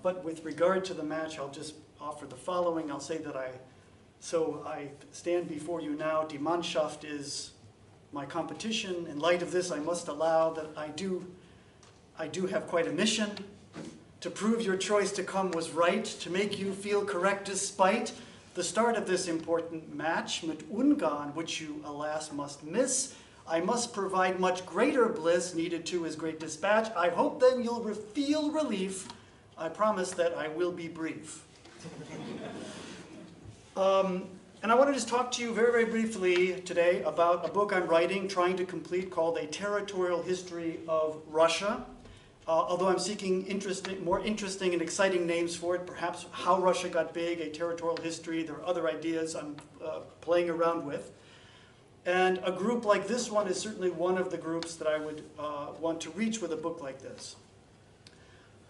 but with regard to the match, I'll just offer the following. I'll say that I stand before you now. Die Mannschaft is my competition. In light of this, I must allow that I do have quite a mission to prove your choice to come was right, to make you feel correct despite the start of this important match, mit Ungarn, which you, alas, must miss. I must provide much greater bliss, needed to his great dispatch. I hope then you'll feel relief. I promise that I will be brief. And I want to just talk to you very, very briefly today about a book I'm writing, trying to complete, called A Territorial History of Russia. Although I'm seeking more interesting and exciting names for it, perhaps How Russia Got Big, A Territorial History. There are other ideas I'm playing around with. And a group like this one is certainly one of the groups that I would want to reach with a book like this.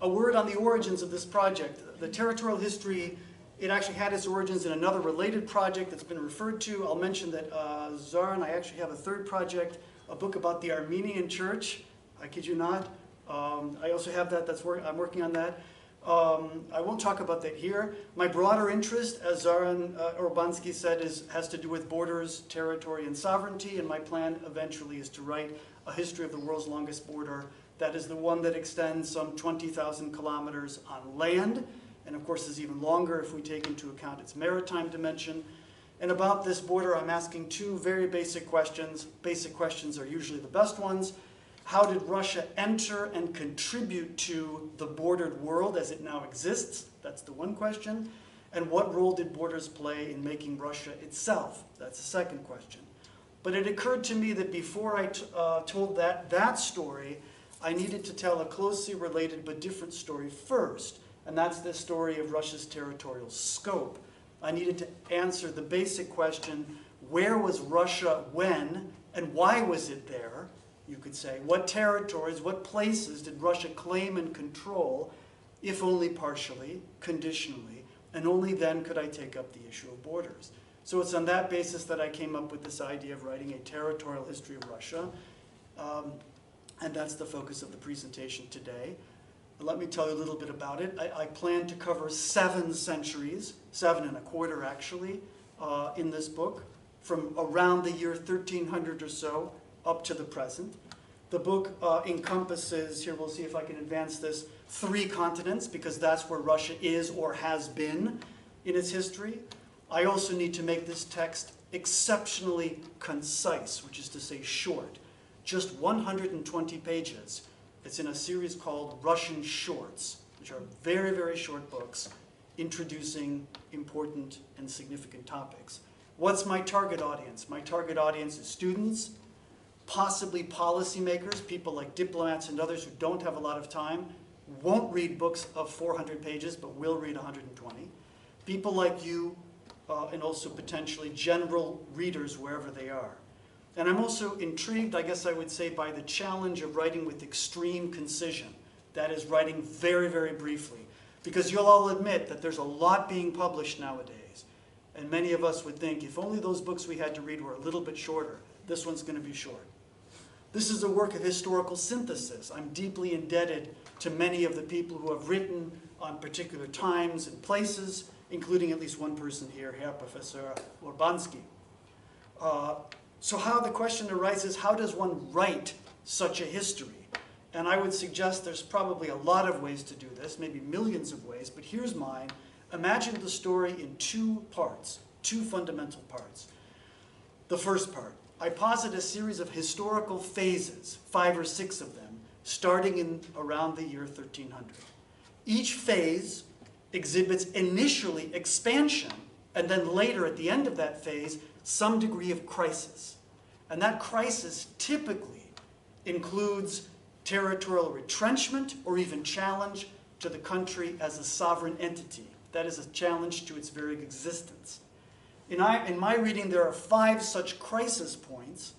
A word on the origins of this project. The territorial history, it actually had its origins in another related project that's been referred to. I'll mention that Zara and I actually have a third project, a book about the Armenian Church. I kid you not. I also have that, I'm working on that. I won't talk about that here. My broader interest, as Zoran Urbanski said, has to do with borders, territory, and sovereignty, and my plan eventually is to write a history of the world's longest border. That is the one that extends some 20,000 kilometers on land, and of course is even longer if we take into account its maritime dimension. And about this border, I'm asking two very basic questions. Basic questions are usually the best ones. How did Russia enter and contribute to the bordered world as it now exists? That's the one question. And what role did borders play in making Russia itself? That's the second question. But it occurred to me that before I told that story, I needed to tell a closely related but different story first. And that's the story of Russia's territorial scope. I needed to answer the basic question, where was Russia when, and why was it there? You could say, what territories, what places did Russia claim and control, if only partially, conditionally, and only then could I take up the issue of borders. So it's on that basis that I came up with this idea of writing a territorial history of Russia, and that's the focus of the presentation today. Let me tell you a little bit about it. I plan to cover 7 centuries, 7 and a quarter actually, in this book, from around the year 1300 or so, up to the present. The book encompasses, here we'll see if I can advance this, 3 continents, because that's where Russia is or has been in its history. I also need to make this text exceptionally concise, which is to say short. Just 120 pages. It's in a series called Russian Shorts, which are very, very short books introducing important and significant topics. What's my target audience? My target audience is students, possibly policymakers, people like diplomats and others who don't have a lot of time, won't read books of 400 pages, but will read 120. People like you, and also potentially general readers wherever they are. And I'm also intrigued, I guess I would say, by the challenge of writing with extreme concision. That is, writing very, very briefly. Because you'll all admit that there's a lot being published nowadays. And many of us would think, if only those books we had to read were a little bit shorter, this one's going to be short. This is a work of historical synthesis. I'm deeply indebted to many of the people who have written on particular times and places, including at least one person here, Herr Professor Urbanski. So the question arises, how does one write such a history? And I would suggest there's probably a lot of ways to do this, maybe millions of ways, but here's mine. Imagine the story in 2 parts, 2 fundamental parts. The first part, I posit a series of historical phases, 5 or 6 of them, starting in around the year 1300. Each phase exhibits initially expansion, and then later at the end of that phase, some degree of crisis. And that crisis typically includes territorial retrenchment or even challenge to the country as a sovereign entity. That is a challenge to its very existence. In my reading, there are 5 such crisis points,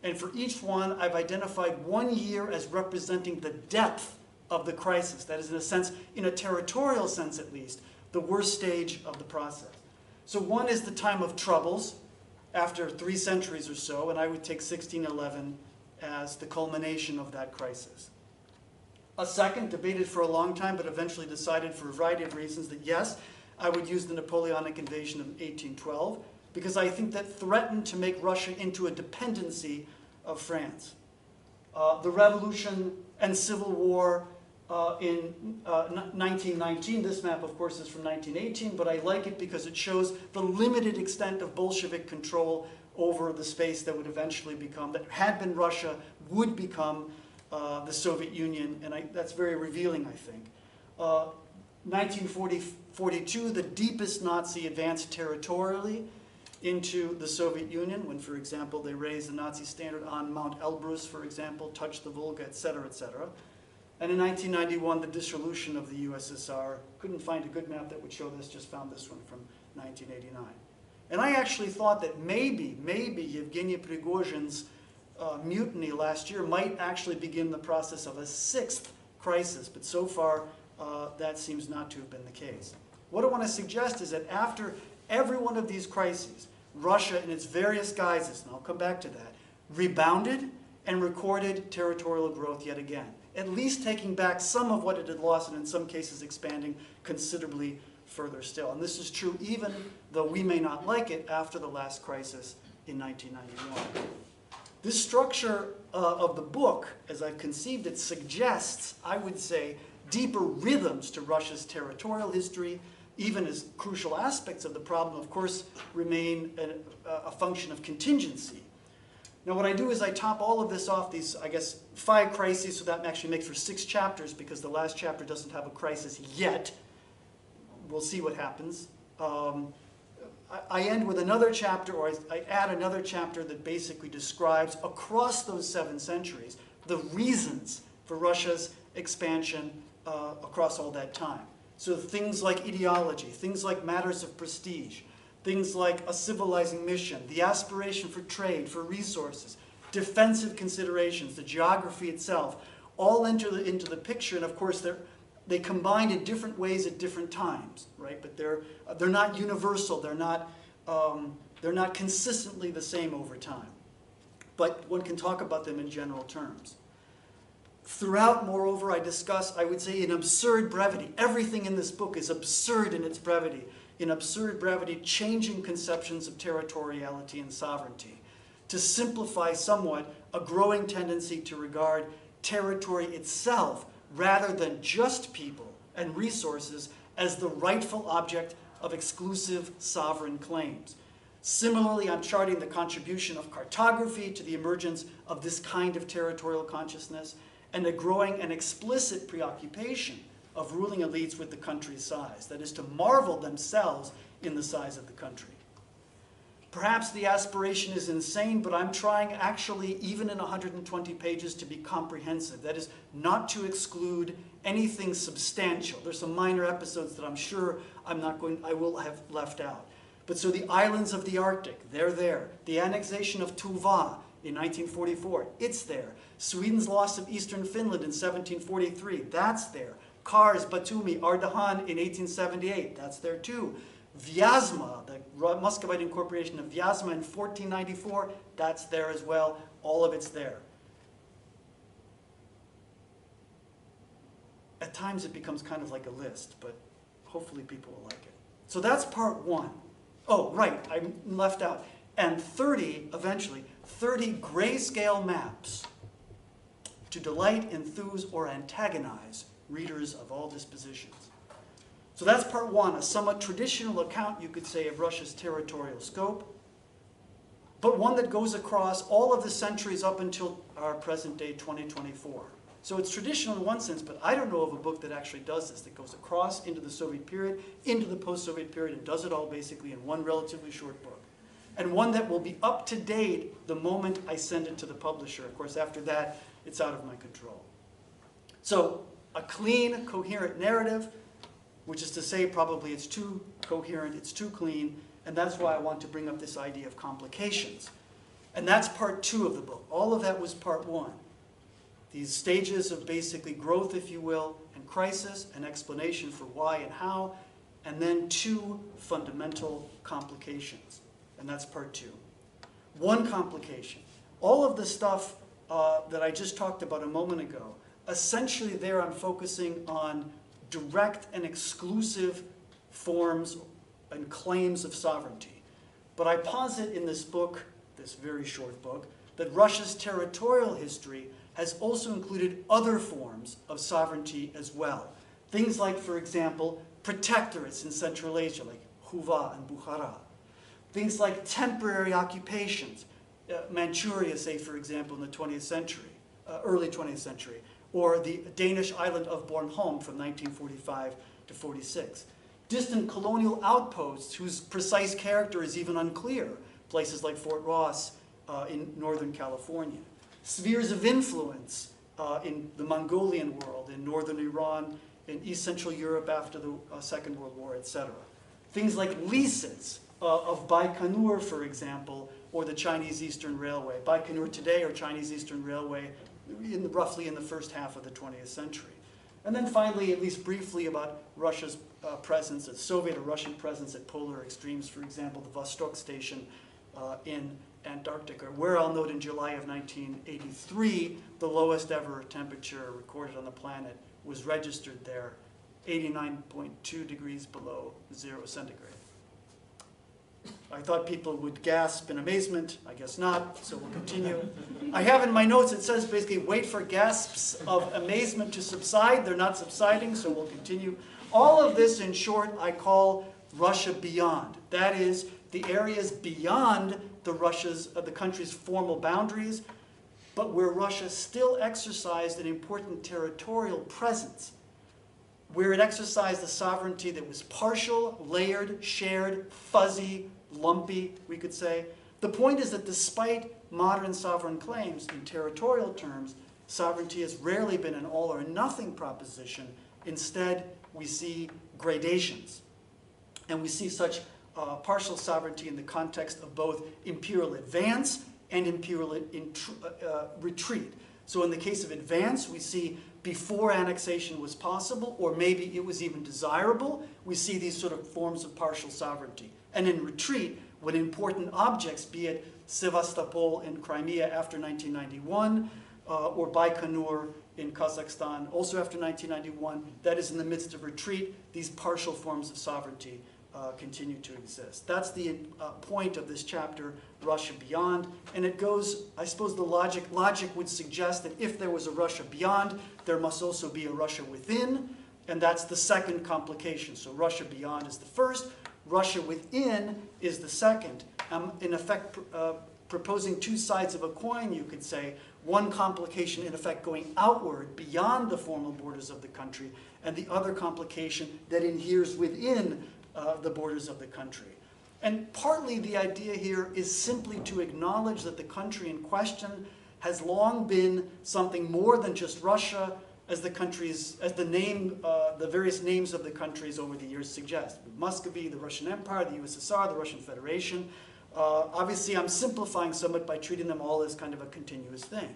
and for each one, I've identified 1 year as representing the depth of the crisis. That is, in a sense, in a territorial sense at least, the worst stage of the process. So one is the time of troubles, after 3 centuries or so, and I would take 1611 as the culmination of that crisis. A second, debated for a long time, but eventually decided for a variety of reasons that yes, I would use the Napoleonic invasion of 1812, because I think that threatened to make Russia into a dependency of France. The Revolution and Civil War in 1919, this map of course is from 1918, but I like it because it shows the limited extent of Bolshevik control over the space that would eventually become, that had been Russia, would become the Soviet Union, and that's very revealing, I think. 1942, the deepest Nazi advance territorially into the Soviet Union, when, for example, they raised the Nazi standard on Mount Elbrus, for example, touched the Volga, etc., etc. And in 1991, the dissolution of the USSR. Couldn't find a good map that would show this, just found this one from 1989. And I actually thought that maybe Yevgeny Prigozhin's mutiny last year might actually begin the process of a sixth crisis, but so far that seems not to have been the case. What I want to suggest is that after every one of these crises, Russia in its various guises, and I'll come back to that, rebounded and recorded territorial growth yet again, at least taking back some of what it had lost and in some cases expanding considerably further still. And this is true even though we may not like it after the last crisis in 1991. This structure of the book, as I've conceived it, suggests, I would say, deeper rhythms to Russia's territorial history, even as crucial aspects of the problem, of course, remain a function of contingency. Now what I do is I top all of this off, these, I guess, 5 crises, so that actually makes for 6 chapters, because the last chapter doesn't have a crisis yet. We'll see what happens. I end with another chapter, or I add another chapter that basically describes, across those 7 centuries, the reasons for Russia's expansion across all that time. So things like ideology, things like matters of prestige, things like a civilizing mission, the aspiration for trade, for resources, defensive considerations, the geography itself, all enter into the picture, and of course they combine in different ways at different times, right? But they're not universal. They're not consistently the same over time. But one can talk about them in general terms. Throughout, moreover, I discuss, I would say, in absurd brevity. Everything in this book is absurd in its brevity. In absurd brevity, changing conceptions of territoriality and sovereignty. To simplify somewhat a growing tendency to regard territory itself, rather than just people and resources, as the rightful object of exclusive sovereign claims. Similarly, I'm charting the contribution of cartography to the emergence of this kind of territorial consciousness, and a growing and explicit preoccupation of ruling elites with the country's size, that is, to marvel themselves in the size of the country. Perhaps the aspiration is insane, but I'm trying actually, even in 120 pages, to be comprehensive. That is, not to exclude anything substantial. There's some minor episodes that I'm sure I will have left out. But so the islands of the Arctic, they're there. The annexation of Tuva in 1944, it's there. Sweden's loss of eastern Finland in 1743, that's there. Kars, Batumi, Ardahan in 1878, that's there too. Vyazma, the Muscovite incorporation of Vyazma in 1494, that's there as well. All of it's there. At times it becomes kind of like a list, but hopefully people will like it. So that's part 1. Oh, right, I left out. And 30, eventually, 30 grayscale maps to delight, enthuse, or antagonize readers of all dispositions. So that's part 1, a somewhat traditional account, you could say, of Russia's territorial scope, but one that goes across all of the centuries up until our present day, 2024. So it's traditional in one sense, but I don't know of a book that actually does this, that goes across into the Soviet period, into the post-Soviet period, and does it all basically in one relatively short book. And one that will be up to date the moment I send it to the publisher. Of course, after that, it's out of my control. So a clean, coherent narrative, which is to say probably it's too coherent, it's too clean, and that's why I want to bring up this idea of complications. And that's part 2 of the book. All of that was part 1. These stages of basically growth, if you will, and crisis, and explanation for why and how, and then 2 fundamental complications. And that's part 2. One complication. All of the stuff that I just talked about a moment ago, essentially there I'm focusing on direct and exclusive forms and claims of sovereignty. But I posit in this book, this very short book, that Russia's territorial history has also included other forms of sovereignty as well. Things like, for example, protectorates in Central Asia, like Huva and Bukhara. Things like temporary occupations, Manchuria, say, for example, in the 20th century, early 20th century, or the Danish island of Bornholm from 1945 to 46. Distant colonial outposts whose precise character is even unclear, places like Fort Ross in Northern California. Spheres of influence in the Mongolian world, in northern Iran, in East Central Europe after the Second World War, etc. Things like leases of Baikonur, for example, or the Chinese Eastern Railway. Baikonur today, or Chinese Eastern Railway, roughly in the first half of the 20th century. And then finally, at least briefly, about Russia's presence, Soviet or Russian presence at polar extremes, for example, the Vostok station in Antarctica, where I'll note in July of 1983, the lowest ever temperature recorded on the planet was registered there, 89.2 degrees below 0 centigrade. I thought people would gasp in amazement. I guess not, so we'll continue. I have in my notes, it says basically, wait for gasps of amazement to subside. They're not subsiding, so we'll continue. All of this, in short, I call Russia beyond. That is, the areas beyond the country's formal boundaries, but where Russia still exercised an important territorial presence, where it exercised a sovereignty that was partial, layered, shared, fuzzy, lumpy, we could say. The point is that despite modern sovereign claims in territorial terms, sovereignty has rarely been an all or nothing proposition. Instead, we see gradations. And we see such partial sovereignty in the context of both imperial advance and imperial retreat. So in the case of advance, we see before annexation was possible, or maybe it was even desirable, we see these sort of forms of partial sovereignty. And in retreat, when important objects, be it Sevastopol in Crimea after 1991, or Baikonur in Kazakhstan also after 1991, that is in the midst of retreat, these partial forms of sovereignty continue to exist. That's the point of this chapter, Russia Beyond. And it goes, I suppose the logic would suggest that if there was a Russia beyond, there must also be a Russia within, and that's the second complication. So Russia beyond is the first, Russia within is the second. In effect, proposing two sides of a coin, you could say. One complication, in effect, going outward beyond the formal borders of the country, and the other complication that adheres within the borders of the country. And partly the idea here is simply to acknowledge that the country in question has long been something more than just Russia, as the various names of the countries over the years suggest. Muscovy, the Russian Empire, the USSR, the Russian Federation. Obviously, I'm simplifying somewhat by treating them all as kind of a continuous thing.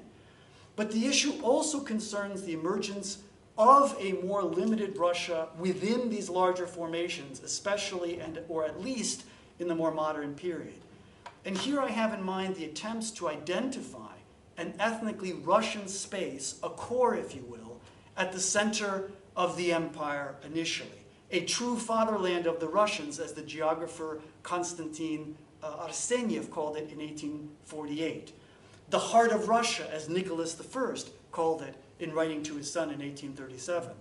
But the issue also concerns the emergence of a more limited Russia within these larger formations, especially or at least in the more modern period. And here I have in mind the attempts to identify an ethnically Russian space, a core, if you will, at the center of the empire initially. A true fatherland of the Russians, as the geographer Konstantin Arseniev called it in 1848. The heart of Russia, as Nicholas I called it in writing to his son in 1837.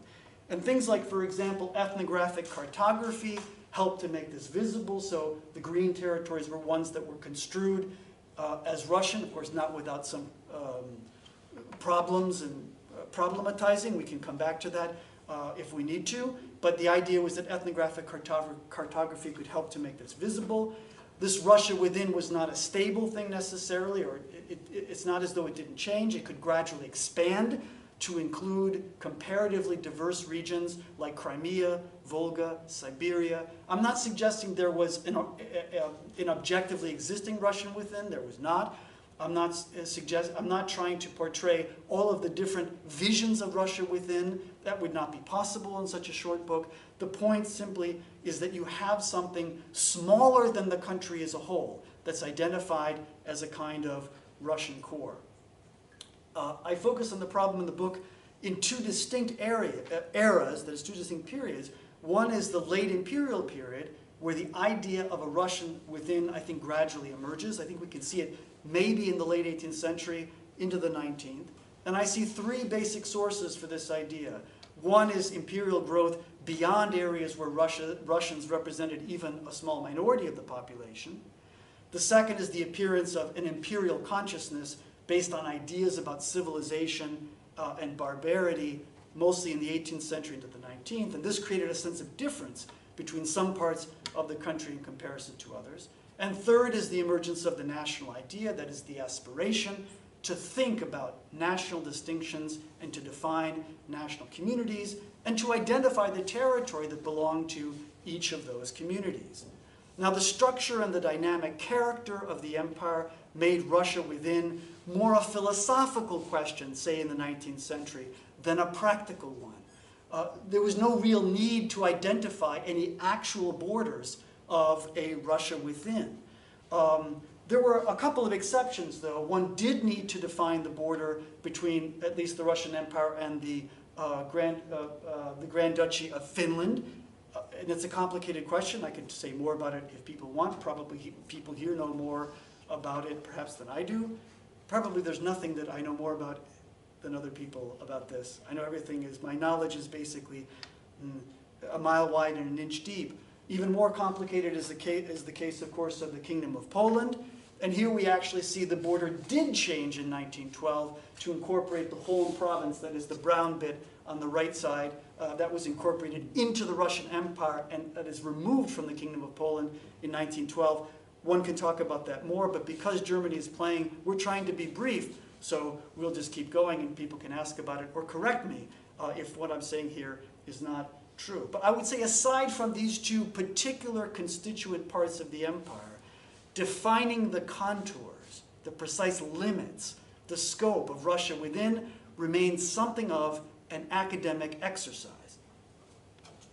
And things like, for example, ethnographic cartography helped to make this visible. So the green territories were ones that were construed as Russian, of course not without some problems and problematizing. We can come back to that if we need to. But the idea was that ethnographic cartography could help to make this visible. This Russia within was not a stable thing necessarily, or it's not as though it didn't change. It could gradually expand to include comparatively diverse regions like Crimea, Volga, Siberia. I'm not suggesting there was an objectively existing Russian within. There was not. I'm not trying to portray all of the different visions of Russia within. That would not be possible in such a short book. The point simply is that you have something smaller than the country as a whole that's identified as a kind of Russian core. I focus on the problem in the book in two distinct eras, that is, two distinct periods. One is the late imperial period, where the idea of a Russian within, I think, gradually emerges. I think we can see it maybe in the late 18th century into the 19th. And I see three basic sources for this idea. One is imperial growth beyond areas where Russians represented even a small minority of the population. The second is the appearance of an imperial consciousness based on ideas about civilization and barbarity, mostly in the 18th century into the 19th. And this created a sense of difference between some parts of the country in comparison to others. And third is the emergence of the national idea, that is the aspiration to think about national distinctions and to define national communities and to identify the territory that belonged to each of those communities. Now, the structure and the dynamic character of the empire made Russia within more a philosophical question, say in the 19th century, than a practical one. There was no real need to identify any actual borders of a Russia within. There were a couple of exceptions, though. One did need to define the border between at least the Russian Empire and the Grand Duchy of Finland. And it's a complicated question. I could say more about it if people want. Probably people here know more about it perhaps than I do. Probably there's nothing that I know more about than other people about this. I know everything is, my knowledge is basically a mile wide and an inch deep. Even more complicated is the case, of course, of the Kingdom of Poland. And here we actually see the border did change in 1912 to incorporate the whole province, that is the brown bit on the right side, that was incorporated into the Russian Empire and that is removed from the Kingdom of Poland in 1912. One can talk about that more, but because Germany is playing, we're trying to be brief, so we'll just keep going and people can ask about it or correct me if what I'm saying here is not true. But I would say aside from these two particular constituent parts of the empire, defining the contours, the precise limits, the scope of Russia within remains something of an academic exercise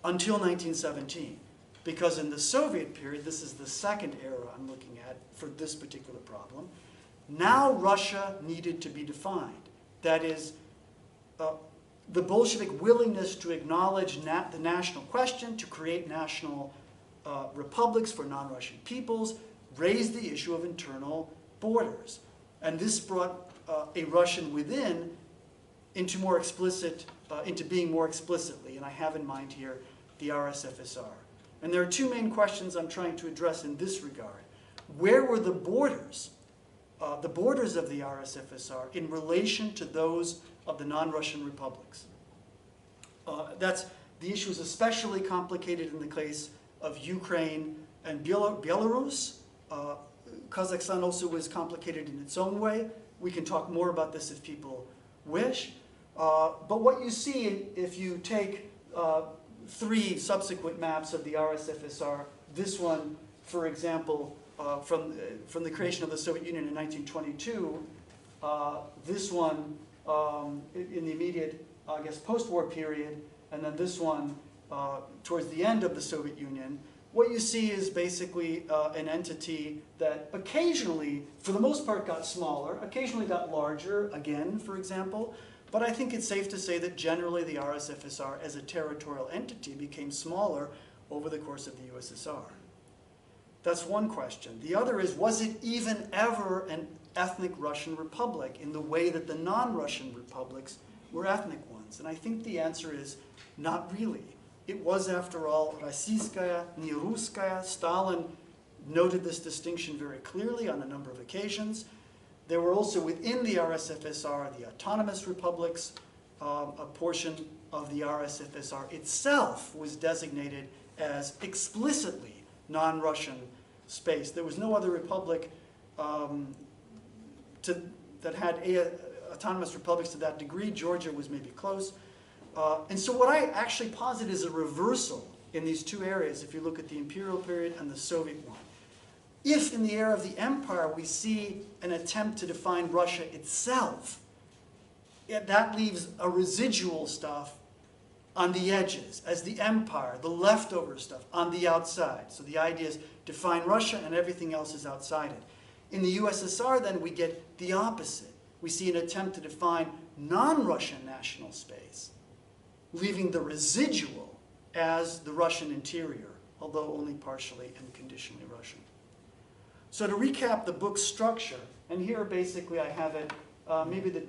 until 1917. Because in the Soviet period, this is the second era I'm looking at for this particular problem, now Russia needed to be defined. That is, the Bolshevik willingness to acknowledge the national question, to create national republics for non-Russian peoples, raised the issue of internal borders. And this brought a Russian within into more explicit, into being more explicitly, and I have in mind here the RSFSR. And there are two main questions I'm trying to address in this regard. Where were the borders of the RSFSR in relation to those of the non-Russian republics? The issue is especially complicated in the case of Ukraine and Belarus. Kazakhstan also was complicated in its own way. We can talk more about this if people wish. But what you see if you take three subsequent maps of the RSFSR, this one, for example, from the creation of the Soviet Union in 1922, this one in the immediate, I guess, post-war period, and then this one towards the end of the Soviet Union, what you see is basically an entity that occasionally, for the most part, got smaller, occasionally got larger, again, for example. But I think it's safe to say that generally the RSFSR as a territorial entity became smaller over the course of the USSR. That's one question. The other is, was it even ever an ethnic Russian republic in the way that the non-Russian republics were ethnic ones? And I think the answer is not really. It was, after all, Rossiyskaya, не Russkaya. Stalin noted this distinction very clearly on a number of occasions. There were also within the RSFSR the autonomous republics. A portion of the RSFSR itself was designated as explicitly non-Russian space. There was no other republic that had autonomous republics to that degree. Georgia was maybe close. And so what I actually posit is a reversal in these two areas if you look at the imperial period and the Soviet one. If in the era of the empire we see an attempt to define Russia itself, that leaves a residual stuff on the edges, as the empire, the leftover stuff, on the outside. So the idea is define Russia and everything else is outside it. In the USSR then we get the opposite. We see an attempt to define non-Russian national space, leaving the residual as the Russian interior, although only partially and conditionally Russian. So to recap the book's structure, and here basically I have it, maybe the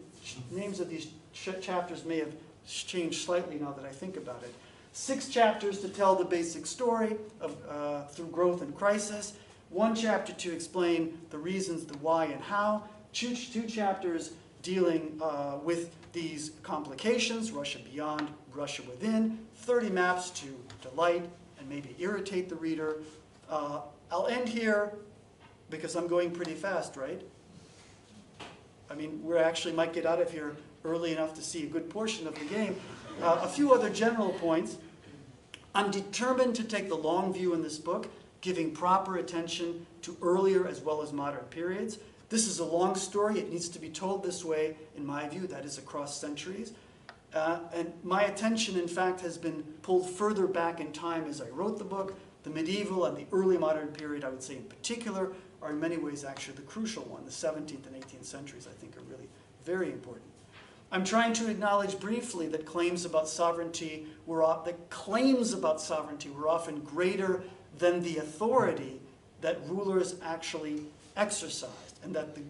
names of these chapters may have changed slightly now that I think about it. 6 chapters to tell the basic story of, through growth and crisis. 1 chapter to explain the reasons, the why and how. 2 chapters dealing with these complications, Russia beyond, Russia within. 30 maps to delight and maybe irritate the reader. I'll end here because I'm going pretty fast, right? I mean, we actually might get out of here early enough to see a good portion of the game. A few other general points. I'm determined to take the long view in this book, giving proper attention to earlier as well as modern periods. This is a long story. It needs to be told this way, in my view, that is across centuries. And my attention, in fact, has been pulled further back in time as I wrote the book. The medieval and the early modern period, I would say in particular, are in many ways actually the crucial one. The 17th and 18th centuries, I think, are really very important. I'm trying to acknowledge briefly that claims about sovereignty were often greater than the authority that rulers actually exercised, and that the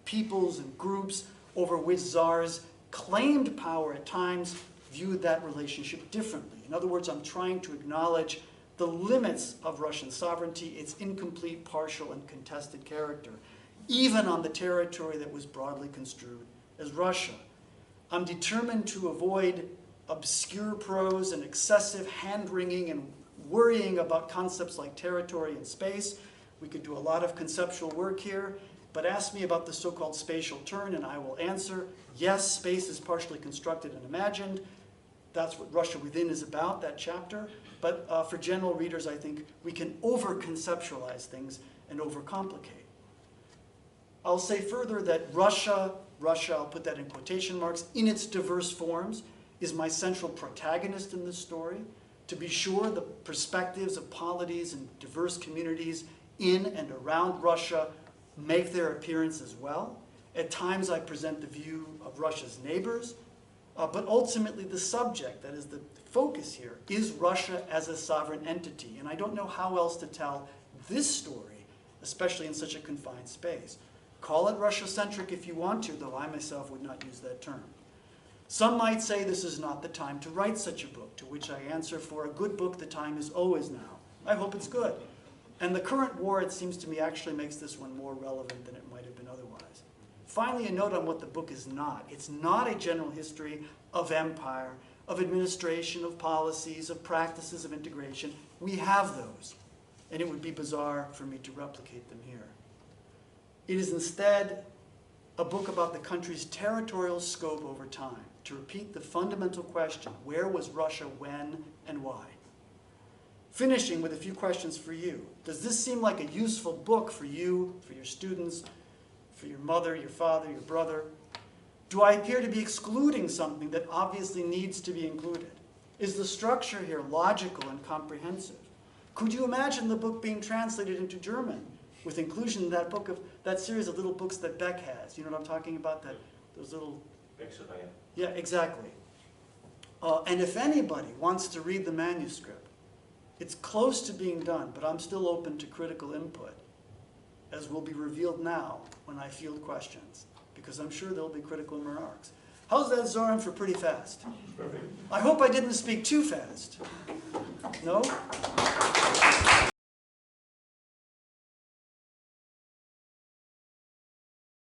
peoples and groups over which czars claimed power at times viewed that relationship differently. In other words, I'm trying to acknowledge the limits of Russian sovereignty, its incomplete, partial, and contested character, even on the territory that was broadly construed as Russia. I'm determined to avoid obscure prose and excessive hand-wringing and worrying about concepts like territory and space. We could do a lot of conceptual work here, but ask me about the so-called spatial turn and I will answer, yes, space is partially constructed and imagined. That's what Russia Within is about, that chapter. But for general readers, I think we can over-conceptualize things and over-complicate. I'll say further that Russia, I'll put that in quotation marks, in its diverse forms, is my central protagonist in this story. To be sure, the perspectives of polities and diverse communities in and around Russia make their appearance as well. At times I present the view of Russia's neighbors, but ultimately the subject, that is the focus here, is Russia as a sovereign entity. And I don't know how else to tell this story, especially in such a confined space. Call it Russia-centric if you want to, though I myself would not use that term. Some might say this is not the time to write such a book, to which I answer, for a good book the time is always now. I hope it's good. And the current war, it seems to me, actually makes this one more relevant than it might have been otherwise. Finally, a note on what the book is not. It's not a general history of empire, of administration, of policies, of practices of integration. We have those, and it would be bizarre for me to replicate them here. It is instead a book about the country's territorial scope over time, to repeat the fundamental question, where was Russia when and why? Finishing with a few questions for you. Does this seem like a useful book for you, for your students, for your mother, your father, your brother? Do I appear to be excluding something that obviously needs to be included? Is the structure here logical and comprehensive? Could you imagine the book being translated into German with inclusion in that book of that series of little books that Beck has? You know what I'm talking about? Those little... Yeah, exactly. And if anybody wants to read the manuscript, it's close to being done, but I'm still open to critical input, as will be revealed now when I field questions, because I'm sure there'll be critical remarks. How's that, Zoran, for pretty fast? Perfect. I hope I didn't speak too fast. No?